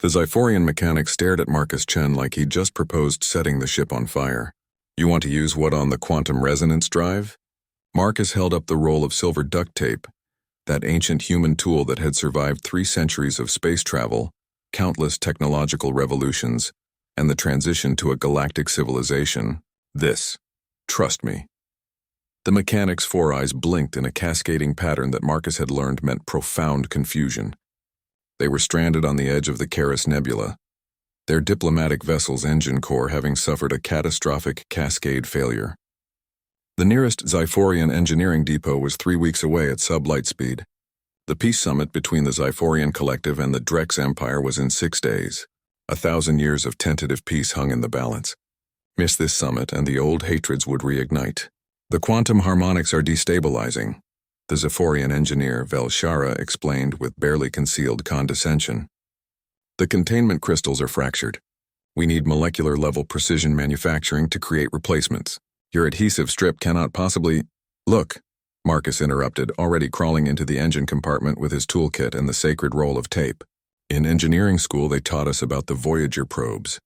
The Xiphorian mechanic stared at Marcus Chen like he'd just proposed setting the ship on fire. You want to use what on the quantum resonance drive? Marcus held up the roll of silver duct tape, that ancient human tool that had survived 3 centuries of space travel, countless technological revolutions, and the transition to a galactic civilization. This. Trust me. The mechanic's 4 eyes blinked in a cascading pattern that Marcus had learned meant profound confusion. They were stranded on the edge of the Charis Nebula, their diplomatic vessel's engine core having suffered a catastrophic cascade failure. The nearest Xiphorian engineering depot was 3 weeks away at sublight speed. The peace summit between the Xiphorian Collective and the Drex Empire was in 6 days. 1,000 years of tentative peace hung in the balance. Miss this summit and the old hatreds would reignite. The quantum harmonics are destabilizing, the Xiphorian engineer Velshara explained with barely concealed condescension. The containment crystals are fractured. We need molecular-level precision manufacturing to create replacements. Your adhesive strip cannot possibly— Look, Marcus interrupted, already crawling into the engine compartment with his toolkit and the sacred roll of tape. In engineering school, they taught us about the Voyager probes.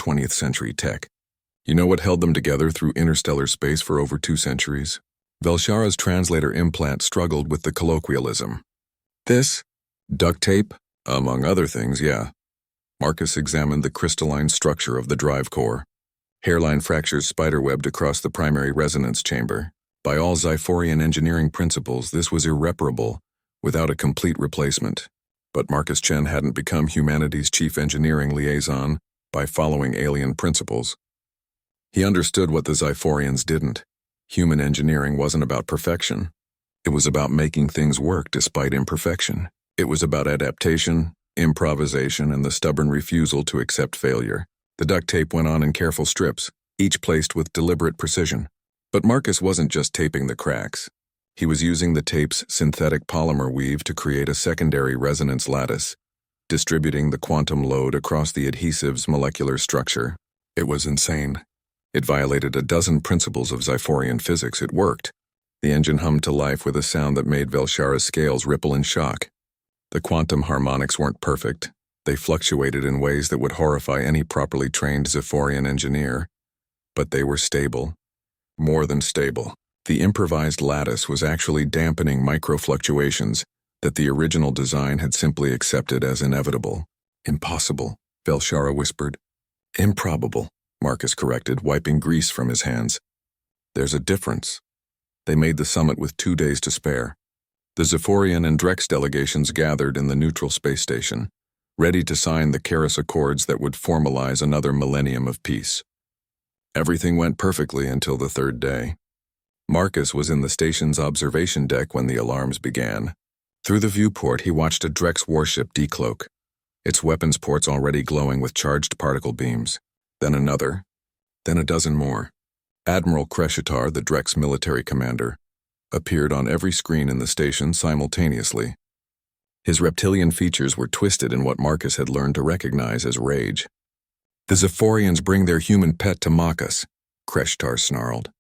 20th century tech. You know what held them together through interstellar space for over 2 centuries? Velshara's translator implant struggled with the colloquialism. This? Duct tape? Among other things, yeah. Marcus examined the crystalline structure of the drive core. Hairline fractures spiderwebbed across the primary resonance chamber. By all Xiphorian engineering principles, this was irreparable, without a complete replacement. But Marcus Chen hadn't become humanity's chief engineering liaison by following alien principles. He understood what the Xiphorians didn't. Human engineering wasn't about perfection. It was about making things work despite imperfection. It was about adaptation, improvisation, and the stubborn refusal to accept failure. The duct tape went on in careful strips, each placed with deliberate precision. But Marcus wasn't just taping the cracks. He was using the tape's synthetic polymer weave to create a secondary resonance lattice, distributing the quantum load across the adhesive's molecular structure. It was insane. It violated a dozen principles of Xiphorian physics. It worked. The engine hummed to life with a sound that made Velshara's scales ripple in shock. The quantum harmonics weren't perfect. They fluctuated in ways that would horrify any properly trained Xiphorian engineer. But they were stable. More than stable. The improvised lattice was actually dampening micro-fluctuations that the original design had simply accepted as inevitable. Impossible, Velshara whispered. Improbable, Marcus corrected, wiping grease from his hands. There's a difference. They made the summit with 2 days to spare. The Xiphorian and Drex delegations gathered in the neutral space station, ready to sign the Charis Accords that would formalize another millennium of peace. Everything went perfectly until the 3rd day. Marcus was in the station's observation deck when the alarms began. Through the viewport, he watched a Drex warship decloak, its weapons ports already glowing with charged particle beams. Then another. Then a dozen more. Admiral Kreshitar, the Drex military commander, appeared on every screen in the station simultaneously. His reptilian features were twisted in what Marcus had learned to recognize as rage. The Xiphorians bring their human pet to mock us, Kreshitar snarled.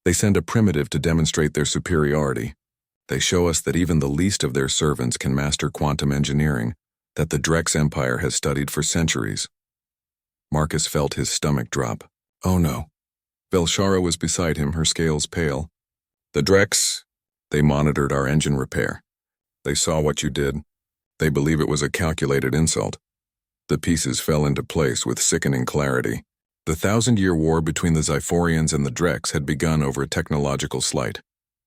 They send a primitive to demonstrate their superiority. They show us that even the least of their servants can master quantum engineering that the Drex Empire has studied for centuries. Marcus felt his stomach drop. Oh no. Velshara was beside him, her scales pale. The Drex, they monitored our engine repair. They saw what you did. They believe it was a calculated insult. The pieces fell into place with sickening clarity. The 1,000-year war between the Xiphorians and the Drex had begun over a technological slight,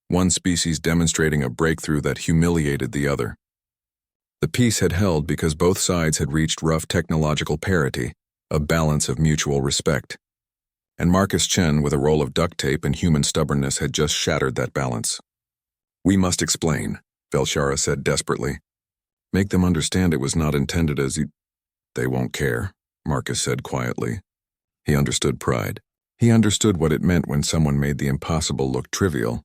one species demonstrating a breakthrough that humiliated the other. The peace had held because both sides had reached rough technological parity, a balance of mutual respect. And Marcus Chen, with a roll of duct tape and human stubbornness, had just shattered that balance. We must explain, Velshara said desperately. Make them understand it was not intended as They won't care, Marcus said quietly. He understood pride. He understood what it meant when someone made the impossible look trivial.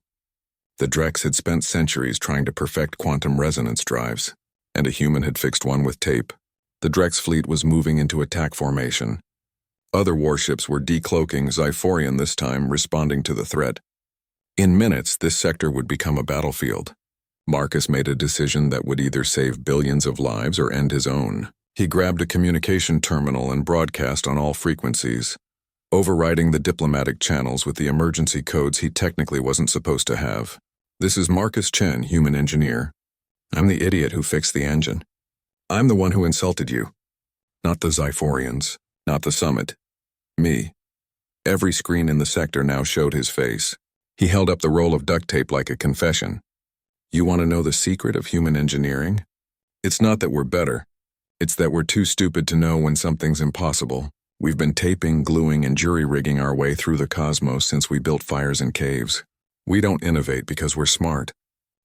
The Drex had spent centuries trying to perfect quantum resonance drives, and a human had fixed one with tape. The Drex fleet was moving into attack formation. Other warships were decloaking, Xiphorian this time, responding to the threat. In minutes, this sector would become a battlefield. Marcus made a decision that would either save billions of lives or end his own. He grabbed a communication terminal and broadcast on all frequencies, overriding the diplomatic channels with the emergency codes he technically wasn't supposed to have. "This is Marcus Chen, human engineer. I'm the idiot who fixed the engine. I'm the one who insulted you. Not the Zyphorians, not the summit. Me." Every screen in the sector now showed his face. He held up the roll of duct tape like a confession. "You want to know the secret of human engineering? It's not that we're better. It's that we're too stupid to know when something's impossible. We've been taping, gluing, and jury-rigging our way through the cosmos since we built fires in caves. We don't innovate because we're smart.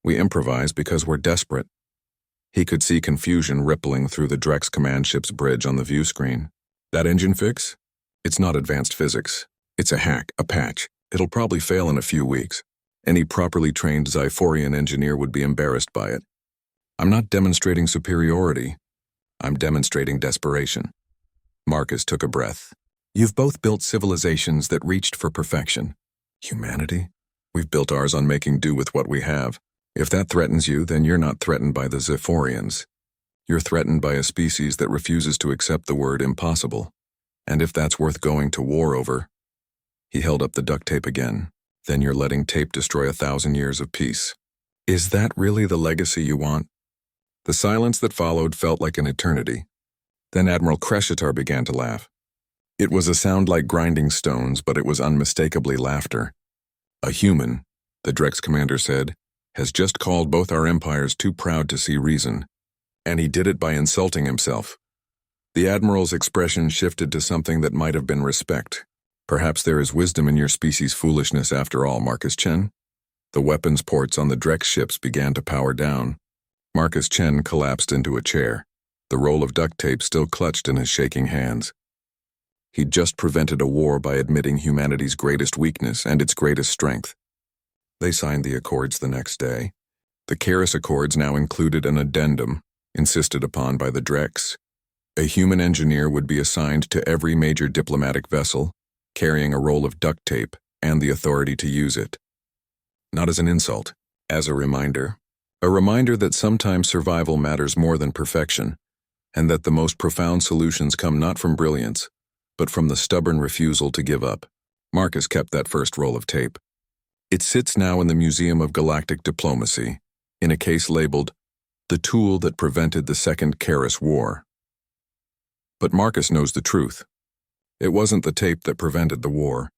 We improvise because we're desperate." He could see confusion rippling through the Drex command ship's bridge on the view screen. "That engine fix? It's not advanced physics. It's a hack, a patch. It'll probably fail in a few weeks. Any properly trained Zyphorian engineer would be embarrassed by it. I'm not demonstrating superiority. I'm demonstrating desperation." Marcus took a breath. "You've both built civilizations that reached for perfection. Humanity? We've built ours on making do with what we have. If that threatens you, then you're not threatened by the Zyphorians. You're threatened by a species that refuses to accept the word impossible. And if that's worth going to war over..." He held up the duct tape again. "Then you're letting tape destroy 1,000 years of peace. Is that really the legacy you want?" The silence that followed felt like an eternity. Then Admiral Crescitor began to laugh. It was a sound like grinding stones, but it was unmistakably laughter. "A human," the Drex commander said, "has just called both our empires too proud to see reason. And he did it by insulting himself." The Admiral's expression shifted to something that might have been respect. "Perhaps there is wisdom in your species' foolishness after all, Marcus Chen." The weapons ports on the Drex ships began to power down. Marcus Chen collapsed into a chair, the roll of duct tape still clutched in his shaking hands. He'd just prevented a war by admitting humanity's greatest weakness and its greatest strength. They signed the accords the next day. The Karis Accords now included an addendum, insisted upon by the Drex. A human engineer would be assigned to every major diplomatic vessel, carrying a roll of duct tape and the authority to use it. Not as an insult, as a reminder. A reminder that sometimes survival matters more than perfection, and that the most profound solutions come not from brilliance, but from the stubborn refusal to give up. Marcus kept that first roll of tape. It sits now in the Museum of Galactic Diplomacy, in a case labeled, "The Tool That Prevented the Second Karis War." But Marcus knows the truth. It wasn't the tape that prevented the war.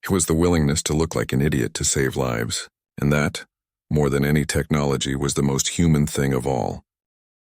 It was the willingness to look like an idiot to save lives. And that, more than any technology, was the most human thing of all.